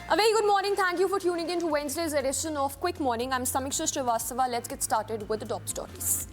A very good morning. Thank you for tuning in to Wednesday's edition of Quick Morning. I'm Samiksha Srivastava. Let's get started with the top stories.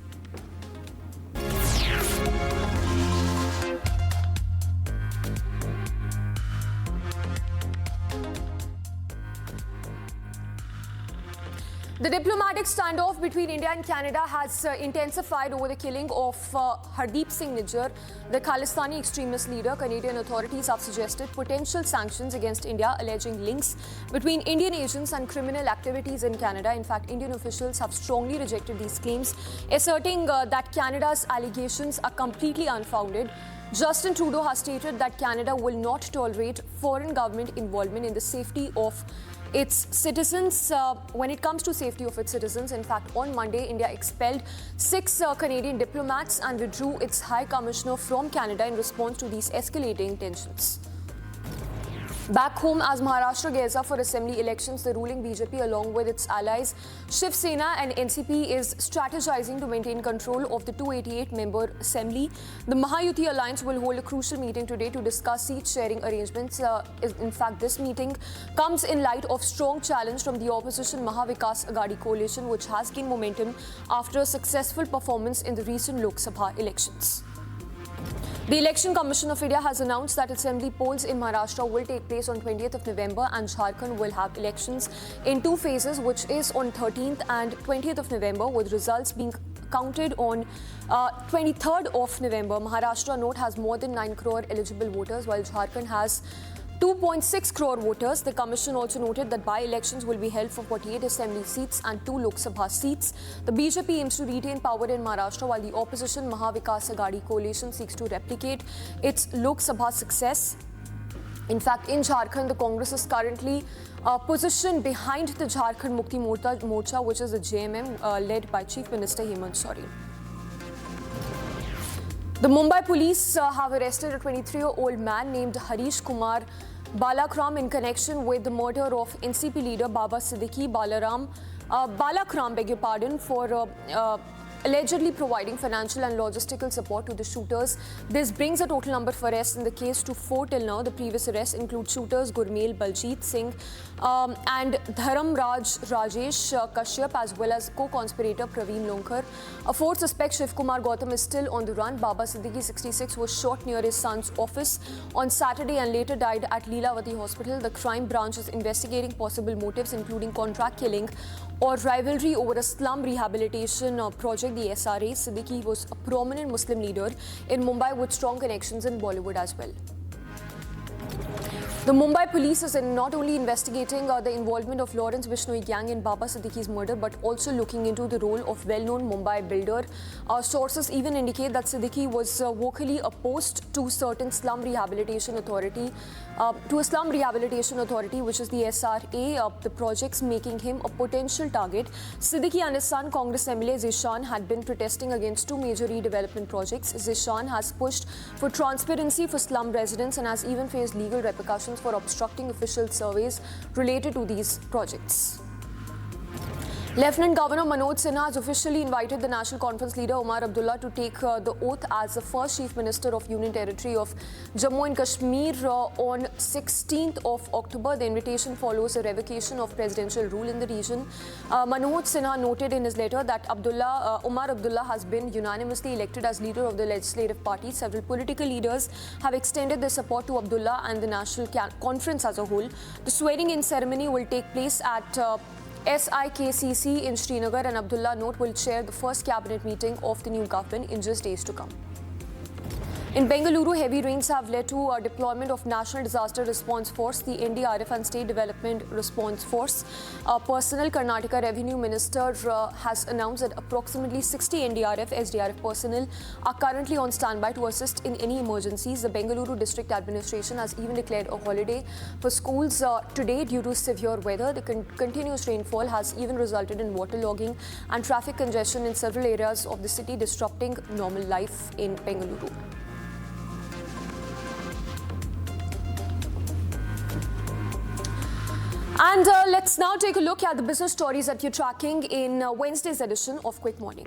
The diplomatic standoff between India and Canada has intensified over the killing of Hardeep Singh Nijjar, the Khalistani extremist leader. Canadian authorities have suggested potential sanctions against India, alleging links between Indian agents and criminal activities in Canada. In fact, Indian officials have strongly rejected these claims, asserting that Canada's allegations are completely unfounded. Justin Trudeau has stated that Canada will not tolerate foreign government involvement in the safety of its citizens. When it comes to safety of its citizens, in fact, on Monday, India expelled 6 Canadian diplomats and withdrew its High Commissioner from Canada in response to these escalating tensions. Back home, as Maharashtra gears up for assembly elections, the ruling BJP, along with its allies Shiv Sena and NCP, is strategizing to maintain control of the 288-member assembly. The Mahayuti alliance will hold a crucial meeting today to discuss seat-sharing arrangements. In fact, this meeting comes in light of strong challenge from the opposition Mahavikas Aghadi coalition, which has gained momentum after a successful performance in the recent Lok Sabha elections. The Election Commission of India has announced that assembly polls in Maharashtra will take place on 20th of November and Jharkhand will have elections in 2 phases, which is on 13th and 20th of November, with results being counted on 23rd of November. Maharashtra, note, has more than 9 crore eligible voters, while Jharkhand has 2.6 crore voters. The Commission also noted that by-elections will be held for 48 assembly seats and 2 Lok Sabha seats. The BJP aims to retain power in Maharashtra, while the opposition Mahavikas Aghadi coalition seeks to replicate its Lok Sabha success. In fact, in Jharkhand, the Congress is currently positioned behind the Jharkhand Mukti Morcha, which is the JMM, led by Chief Minister Hemant Soren. The Mumbai police have arrested a 23-year-old man named Harish Kumar Balakram in connection with the murder of NCP leader Baba Siddiqui Balakram, for allegedly providing financial and logistical support to the shooters. This brings the total number of arrests in the case to 4 till now. The previous arrests include shooters Gurmail Baljit Singh and Dharam Rajesh Kashyap, as well as co-conspirator Praveen Lonkar. A 4th suspect, Shiv Kumar Gautam, is still on the run. Baba Siddiqui, 66, was shot near his son's office on Saturday and later died at Leelavati Hospital. The crime branch is investigating possible motives, including contract killing or rivalry over a slum rehabilitation project, the SRA. Siddiqui was a prominent Muslim leader in Mumbai with strong connections in Bollywood as well. The Mumbai police is not only investigating the involvement of Lawrence Bishnoi gang in Baba Siddiqui's murder, but also looking into the role of well-known Mumbai builder. Sources even indicate that Siddiqui was vocally opposed to certain slum rehabilitation authority, which is the SRA, the projects making him a potential target. Siddiqui and his son, Congress MLA Zishan, had been protesting against 2 major redevelopment projects. Zishan has pushed for transparency for slum residents and has even faced legal repercussions for obstructing official surveys related to these projects. Lieutenant Governor Manoj Sinha has officially invited the National Conference leader Omar Abdullah to take the oath as the first Chief Minister of Union Territory of Jammu and Kashmir on 16th of October. The invitation follows a revocation of presidential rule in the region. Manoj Sinha noted in his letter that Omar Abdullah has been unanimously elected as leader of the legislative party. Several political leaders have extended their support to Abdullah and the National Conference as a whole. The swearing-in ceremony will take place at SIKCC in Srinagar, and Abdullah, note, will chair the first cabinet meeting of the new government in just days to come. In Bengaluru, heavy rains have led to a deployment of National Disaster Response Force, the NDRF, and State Development Response Force. Personnel, Karnataka Revenue Minister has announced that approximately 60 NDRF, SDRF personnel are currently on standby to assist in any emergencies. The Bengaluru District Administration has even declared a holiday for schools today due to severe weather. The continuous rainfall has even resulted in waterlogging and traffic congestion in several areas of the city, disrupting normal life in Bengaluru. And let's now take a look at the business stories that you're tracking in Wednesday's edition of Quick Morning.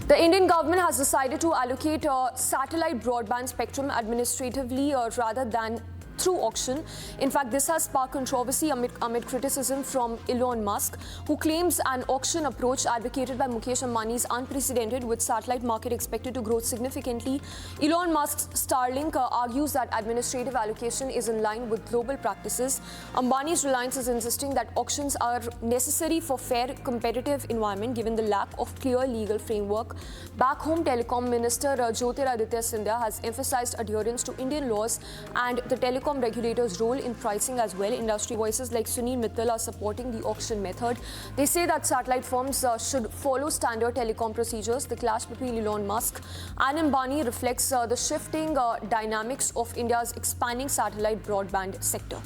The Indian government has decided to allocate satellite broadband spectrum administratively rather than through auction. In fact, this has sparked controversy amid criticism from Elon Musk, who claims an auction approach advocated by Mukesh Ambani is unprecedented, with satellite market expected to grow significantly. Elon Musk's Starlink argues that administrative allocation is in line with global practices. Ambani's Reliance is insisting that auctions are necessary for fair competitive environment given the lack of clear legal framework. Back home, Telecom Minister Jyotiraditya Scindia has emphasized adherence to Indian laws and the telecom regulator's role in pricing as well. Industry voices like Sunil Mittal are supporting the auction method. They say that satellite firms should follow standard telecom procedures. The clash between Elon Musk and Ambani reflects the shifting dynamics of India's expanding satellite broadband sector.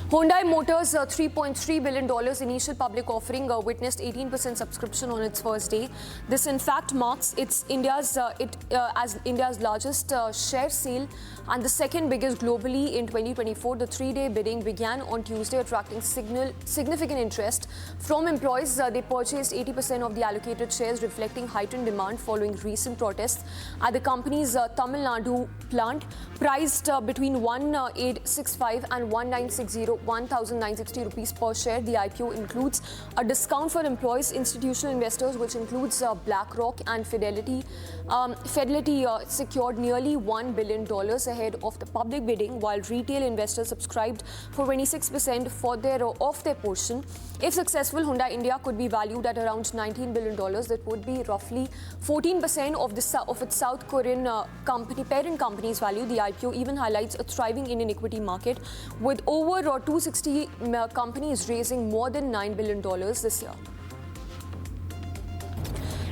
Hyundai Motors' $3.3 billion initial public offering witnessed 18% subscription on its first day. This, in fact, marks as India's largest share sale and the second biggest globally in 2024. The three-day bidding began on Tuesday, attracting significant interest from employees. They purchased 80% of the allocated shares, reflecting heightened demand following recent protests at the company's Tamil Nadu plant. Priced between 1,865 and 1,960 rupees per share, the IPO includes a discount for employees, institutional investors, which includes BlackRock and Fidelity. Fidelity secured nearly $1 billion ahead of the public bidding, while retail investors subscribed for 26% of their portion. If successful, Hyundai India could be valued at around $19 billion. That would be roughly 14% of its South Korean parent company's value. The IPO even highlights a thriving Indian equity market, with over 260 companies raising more than $9 billion this year.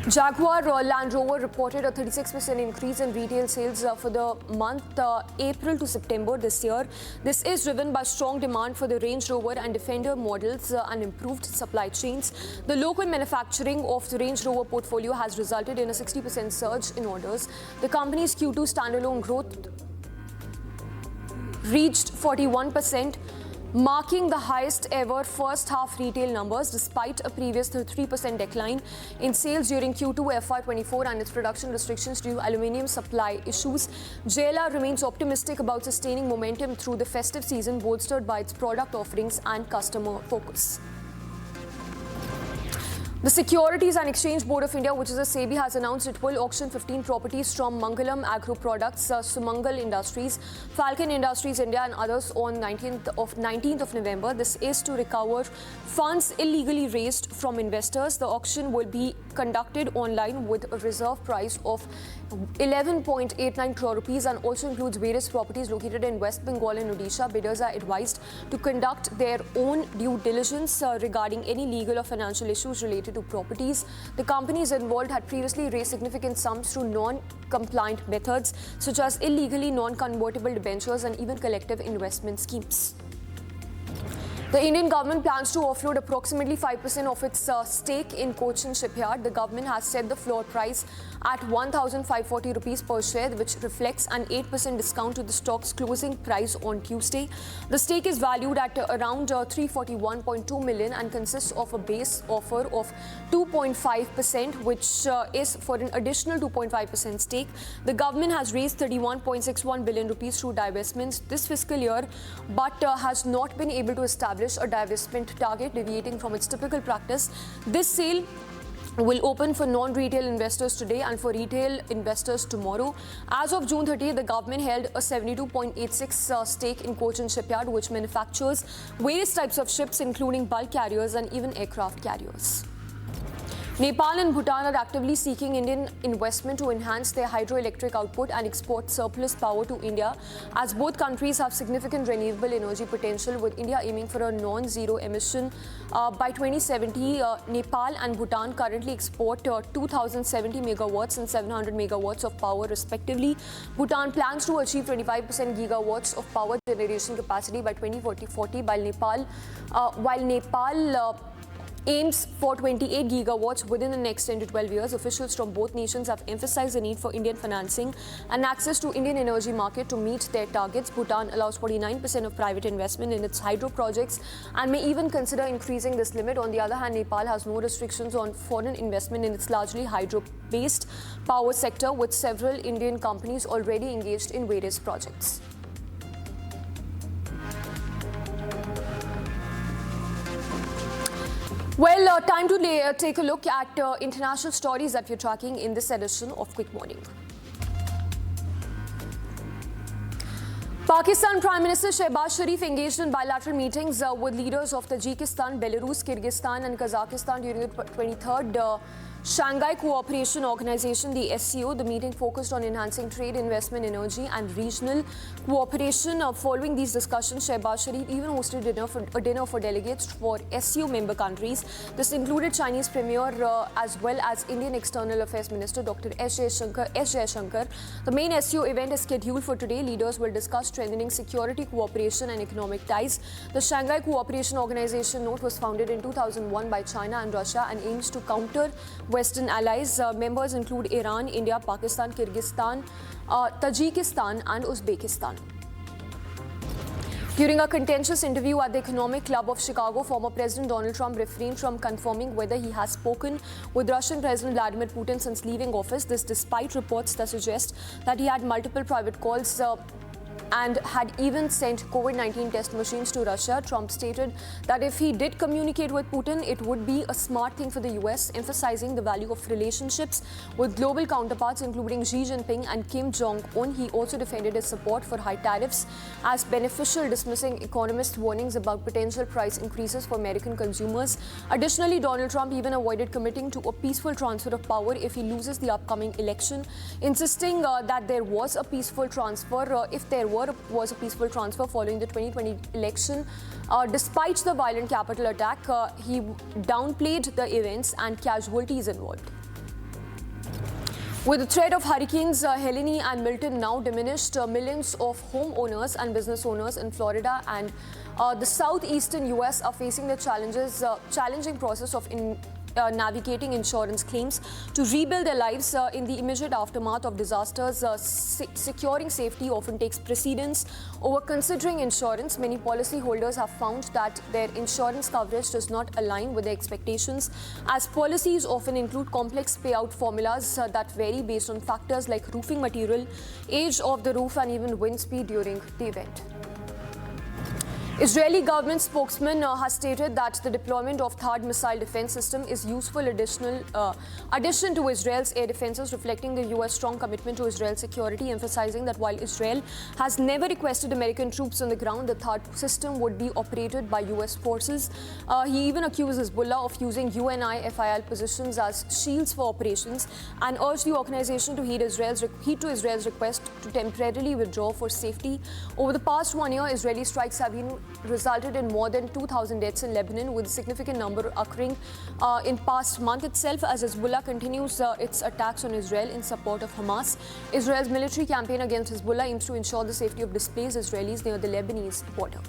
Jaguar Land Rover reported a 36% increase in retail sales for the month April to September this year. This is driven by strong demand for the Range Rover and Defender models and improved supply chains. The local manufacturing of the Range Rover portfolio has resulted in a 60% surge in orders. The company's Q2 standalone growth reached 41%, marking the highest ever first half retail numbers despite a previous 3% decline in sales during Q2 FY24 and its production restrictions due to aluminium supply issues. JLR remains optimistic about sustaining momentum through the festive season, bolstered by its product offerings and customer focus. The Securities and Exchange Board of India, which is a SEBI, has announced it will auction 15 properties from Mangalam Agro Products, Sumangal Industries, Falcon Industries India and others on 19th of November. This is to recover funds illegally raised from investors. The auction will be conducted online with a reserve price of 11.89 crore rupees and also includes various properties located in West Bengal and Odisha. Bidders are advised to conduct their own due diligence regarding any legal or financial issues related to properties. The companies involved had previously raised significant sums through non-compliant methods such as illegally non-convertible debentures and even collective investment schemes. The Indian government plans to offload approximately 5% of its stake in Cochin Shipyard. The government has set the floor price at 1,540 rupees per share, which reflects an 8% discount to the stock's closing price on Tuesday. The stake is valued at around 341.2 million and consists of a base offer of 2.5%, which is for an additional 2.5% stake. The government has raised 31.61 billion rupees through divestments this fiscal year, but has not been able to establish a divestment target, deviating from its typical practice. This sale will open for non-retail investors today and for retail investors tomorrow. As of June 30th, the government held a 72.86% stake in Cochin Shipyard, which manufactures various types of ships, including bulk carriers and even aircraft carriers. Nepal and Bhutan are actively seeking Indian investment to enhance their hydroelectric output and export surplus power to India, as both countries have significant renewable energy potential, with India aiming for a non-zero emission by 2070. Nepal and Bhutan currently export 2,070 megawatts and 700 megawatts of power respectively. Bhutan plans to achieve 25% gigawatts of power generation capacity by 2040, while Nepal aims for 28 gigawatts within the next 10 to 12 years. Officials from both nations have emphasized the need for Indian financing and access to Indian energy market to meet their targets. Bhutan allows 49% of private investment in its hydro projects and may even consider increasing this limit. On the other hand, Nepal has no restrictions on foreign investment in its largely hydro-based power sector, with several Indian companies already engaged in various projects. Well, time to take a look at international stories that we're tracking in this edition of Quick Morning. Pakistan Prime Minister Shehbaz Sharif engaged in bilateral meetings with leaders of Tajikistan, Belarus, Kyrgyzstan and Kazakhstan during the 23rd Shanghai Cooperation Organization, the SCO. The meeting focused on enhancing trade, investment, energy and regional cooperation. Following these discussions, Shehbaz Sharif even hosted a dinner for delegates for SCO member countries. This included Chinese Premier as well as Indian External Affairs Minister Dr. S. Jaishankar. The main SCO event is scheduled for today. Leaders will discuss strengthening security cooperation and economic ties. The Shanghai Cooperation Organization note was founded in 2001 by China and Russia and aims to counter Western allies. Members include Iran, India, Pakistan, Kyrgyzstan, Tajikistan and Uzbekistan. During a contentious interview at the Economic Club of Chicago, former President Donald Trump refrained from confirming whether he has spoken with Russian President Vladimir Putin since leaving office. This despite reports that suggest that he had multiple private calls and had even sent COVID-19 test machines to Russia. Trump stated that if he did communicate with Putin, it would be a smart thing for the US, emphasizing the value of relationships with global counterparts including Xi Jinping and Kim Jong-un. He also defended his support for high tariffs as beneficial, dismissing economists' warnings about potential price increases for American consumers. Additionally, Donald Trump even avoided committing to a peaceful transfer of power if he loses the upcoming election, insisting that there was a peaceful transfer if there was a peaceful transfer following the 2020 election. Despite the violent Capitol attack, he downplayed the events and casualties involved. With the threat of hurricanes Helene and Milton now diminished, millions of homeowners and business owners in Florida and the southeastern US are facing the challenging process of navigating insurance claims to rebuild their lives in the immediate aftermath of disasters. Securing safety often takes precedence over considering insurance. Many policyholders have found that their insurance coverage does not align with their expectations, as policies often include complex payout formulas that vary based on factors like roofing material, age of the roof and even wind speed during the event. Israeli government spokesman has stated that the deployment of THAAD missile defense system is useful addition to Israel's air defenses, reflecting the US strong commitment to Israel's security, emphasizing that while Israel has never requested American troops on the ground, the THAAD system would be operated by US forces. He even accused Hezbollah of using UNI-FIL positions as shields for operations and urged the organization to heed to Israel's request to temporarily withdraw for safety. Over the past 1 year, Israeli strikes have resulted in more than 2,000 deaths in Lebanon, with a significant number occurring in past month itself as Hezbollah continues its attacks on Israel in support of Hamas. Israel's military campaign against Hezbollah aims to ensure the safety of displaced Israelis near the Lebanese border.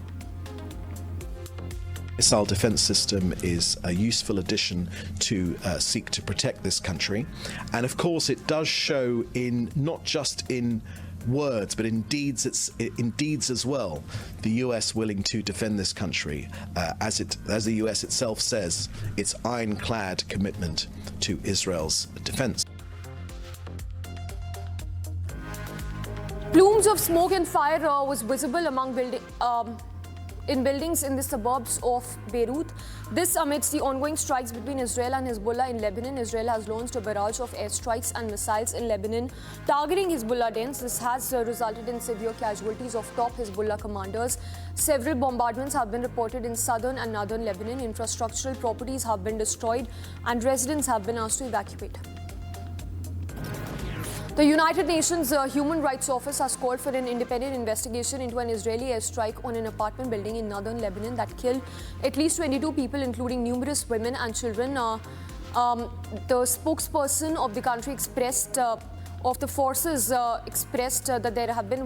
Missile defense system is a useful addition to seek to protect this country. And of course, it does show in not just in words, but in deeds as well. The US willing to defend this country, as the US itself says, its ironclad commitment to Israel's defense. Plumes of smoke and fire was visible among buildings in the suburbs of Beirut. This amidst the ongoing strikes between Israel and Hezbollah in Lebanon. Israel has launched a barrage of airstrikes and missiles in Lebanon, targeting Hezbollah dens. This has resulted in severe casualties of top Hezbollah commanders. Several bombardments have been reported in southern and northern Lebanon. Infrastructural properties have been destroyed and residents have been asked to evacuate. The United Nations Human Rights Office has called for an independent investigation into an Israeli airstrike on an apartment building in northern Lebanon that killed at least 22 people, including numerous women and children. The spokesperson of the country expressed that there have been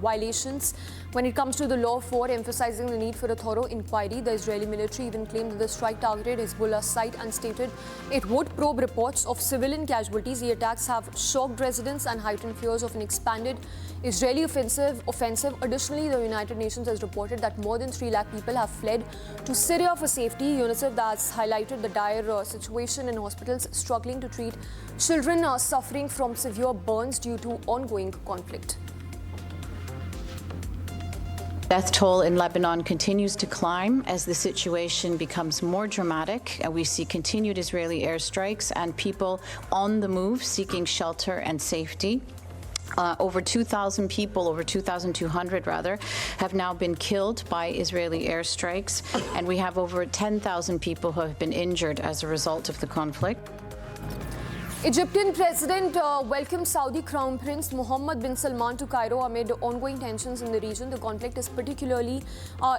violations when it comes to the law of war, emphasizing the need for a thorough inquiry. The Israeli military even claimed that the strike targeted Hezbollah's site and stated it would probe reports of civilian casualties. The attacks have shocked residents and heightened fears of an expanded Israeli offensive. Additionally, the United Nations has reported that more than 3 lakh people have fled to Syria for safety. UNICEF has highlighted the dire situation in hospitals struggling to treat children suffering from severe burns due to ongoing conflict. Death toll in Lebanon continues to climb as the situation becomes more dramatic. We see continued Israeli airstrikes and people on the move seeking shelter and safety. Over 2,000 people, over 2,200 rather, have now been killed by Israeli airstrikes, and we have over 10,000 people who have been injured as a result of the conflict. Egyptian President welcomed Saudi Crown Prince Mohammed bin Salman to Cairo amid ongoing tensions in the region. The conflict is particularly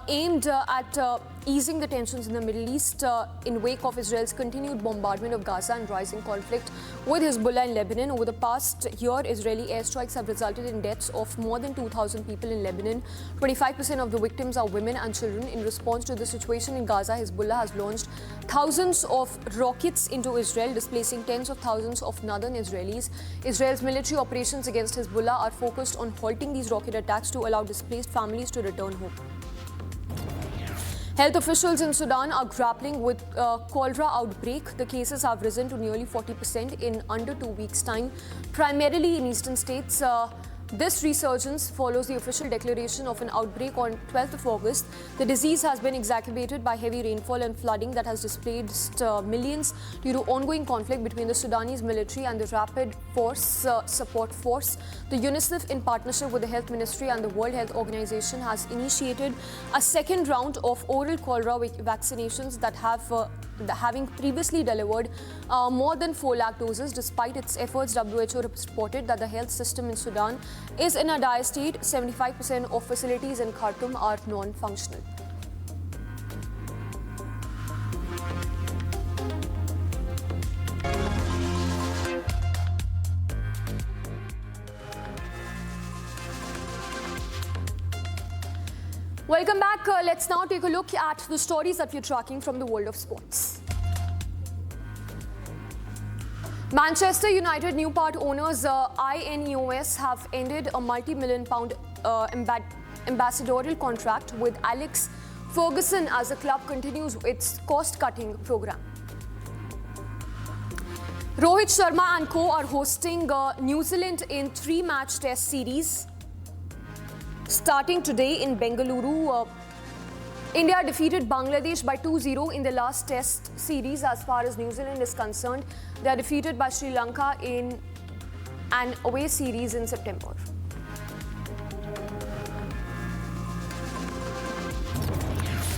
aimed at easing the tensions in the Middle East in wake of Israel's continued bombardment of Gaza and rising conflict with Hezbollah in Lebanon. Over the past year, Israeli airstrikes have resulted in deaths of more than 2,000 people in Lebanon. 25% of the victims are women and children. In response to the situation in Gaza, Hezbollah has launched thousands of rockets into Israel, displacing tens of thousands of northern Israelis. Israel's military operations against Hezbollah are focused on halting these rocket attacks to allow displaced families to return home. Health officials in Sudan are grappling with cholera outbreak. The cases have risen to nearly 40% in under 2 weeks' time, primarily in eastern states. This resurgence follows the official declaration of an outbreak on 12th of August. The disease has been exacerbated by heavy rainfall and flooding that has displaced millions due to ongoing conflict between the Sudanese military and the Rapid Force Support Force. The UNICEF, in partnership with the Health Ministry and the World Health Organization, has initiated a second round of oral cholera vaccinations that having previously delivered more than 4 lakh doses. Despite its efforts, WHO reported that the health system in Sudan is in a dire state. 75% of facilities in Khartoum are non-functional. Welcome back. Let's now take a look at the stories that we're tracking from the world of sports. Manchester United new part owners INEOS have ended a multi-million pound ambassadorial contract with Alex Ferguson as the club continues its cost-cutting program. Rohit Sharma and co are hosting New Zealand in 3-match test series starting today in Bengaluru. India defeated Bangladesh by 2-0 in the last test series. As far as New Zealand is concerned, they are defeated by Sri Lanka in an away series in September.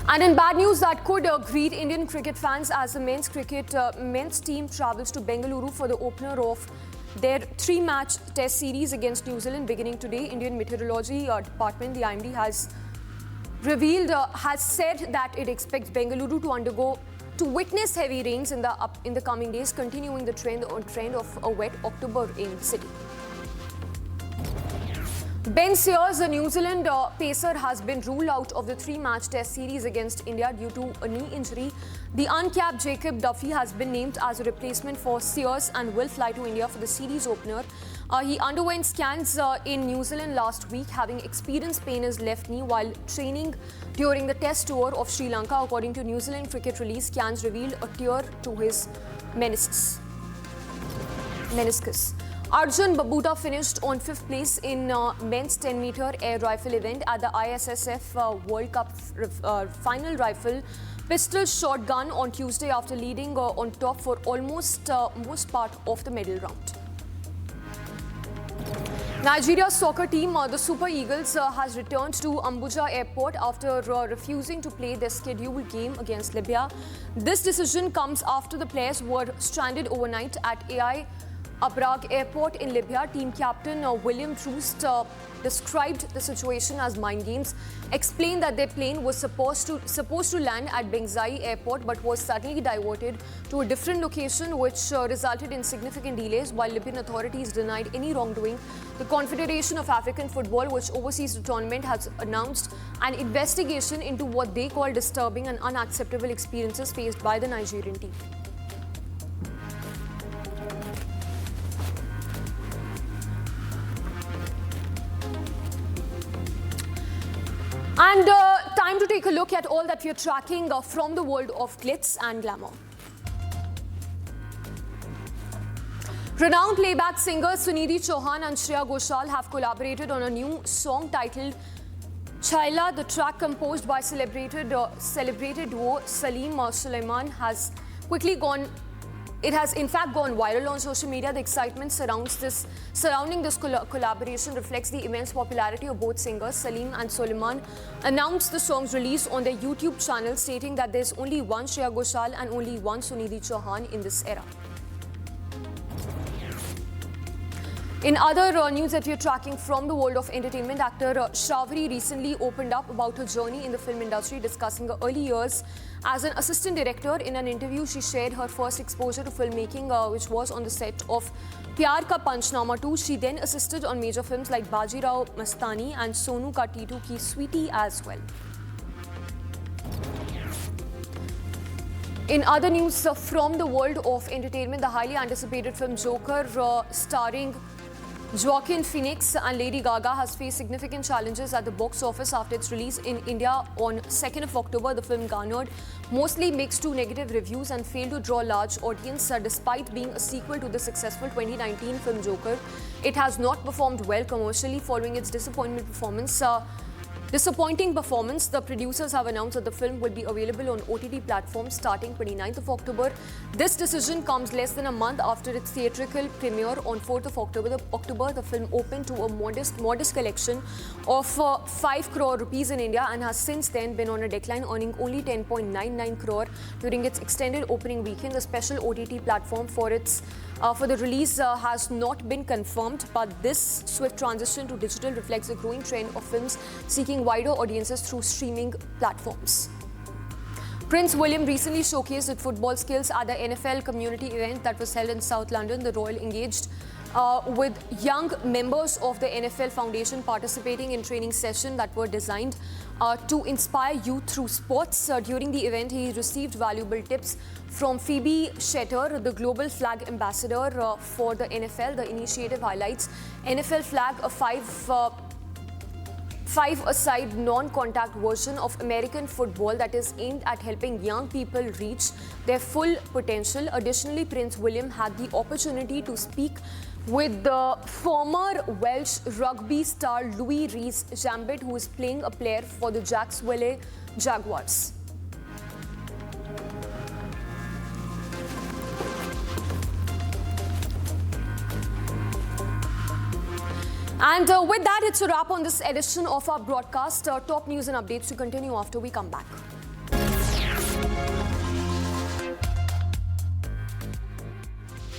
And in bad news that could greet Indian cricket fans as the men's team travels to Bengaluru for the opener of their 3-match test series against New Zealand beginning today. Indian Meteorology Department, the IMD, has said that it expects Bengaluru to witness heavy rains in the coming days, continuing the trend of a wet October in the city. Ben Sears, the New Zealand pacer, has been ruled out of the 3-match test series against India due to a knee injury. The uncapped Jacob Duffy has been named as a replacement for Sears and will fly to India for the series opener. He underwent scans in New Zealand last week, having experienced pain in his left knee while training during the test tour of Sri Lanka. According to New Zealand cricket release, scans revealed a tear to his meniscus. Arjun Babuta finished on 5th place in men's 10-meter air rifle event at the ISSF World Cup final rifle pistol shotgun on Tuesday after leading on top for almost most part of the medal round. Nigeria's soccer team, the Super Eagles, has returned to Abuja Airport after refusing to play their scheduled game against Libya. This decision comes after the players were stranded overnight at AI Abrag Airport in Libya. Team captain William Troost described the situation as mind games, explained that their plane was supposed to land at Benghazi Airport but was suddenly diverted to a different location, which resulted in significant delays. While Libyan authorities denied any wrongdoing, the Confederation of African Football, which oversees the tournament, has announced an investigation into what they call disturbing and unacceptable experiences faced by the Nigerian team. And time to take a look at all that we are tracking from the world of glitz and glamour. Renowned playback singers Sunidhi Chauhan and Shreya Ghoshal have collaborated on a new song titled Chaila, the track composed by celebrated duo Salim Sulaiman, has quickly gone. It has in fact gone viral on social media. The excitement surrounding this collaboration reflects the immense popularity of both singers. Salim and Sulaiman announced the song's release on their YouTube channel, stating that there's only one Shreya Ghoshal and only one Sunidhi Chauhan in this era. In other news that we're tracking from the world of entertainment, actor Shravani recently opened up about her journey in the film industry, discussing her early years as an assistant director. In an interview, she shared her first exposure to filmmaking, which was on the set of Pyar Ka Panchnama 2. She then assisted on major films like Baji Rao Mastani and Sonu Ka Titu Ki Sweetie as well. In other news from the world of entertainment, the highly anticipated film Joker, starring Joaquin Phoenix and Lady Gaga, has faced significant challenges at the box office after its release in India on 2nd of October. The film garnered mostly mixed to negative reviews and failed to draw a large audience. Despite being a sequel to the successful 2019 film Joker, it has not performed well commercially following its disappointing performance. The producers have announced that the film will be available on OTT platforms starting 29th of October. This decision comes less than a month after its theatrical premiere on 4th of October. The film opened to a modest collection of 5 crore rupees in India and has since then been on a decline, earning only 10.99 crore during its extended opening weekend. The special OTT platform for the release has not been confirmed, but this swift transition to digital reflects a growing trend of films seeking wider audiences through streaming platforms. Prince William recently showcased his football skills at the NFL community event that was held in South London. The Royal engaged with young members of the NFL Foundation participating in training sessions that were designed to inspire youth through sports. During the event, he received valuable tips from Phoebe Shetter, the global flag ambassador for the NFL. The initiative highlights NFL flag, a five-a-side non-contact version of American football that is aimed at helping young people reach their full potential. Additionally, Prince William had the opportunity to speak with the former Welsh rugby star Louis Rees-Jambet, who is playing a player for the Jacksonville Jaguars. And with that, it's a wrap on this edition of our broadcast. Top news and updates to continue after we come back.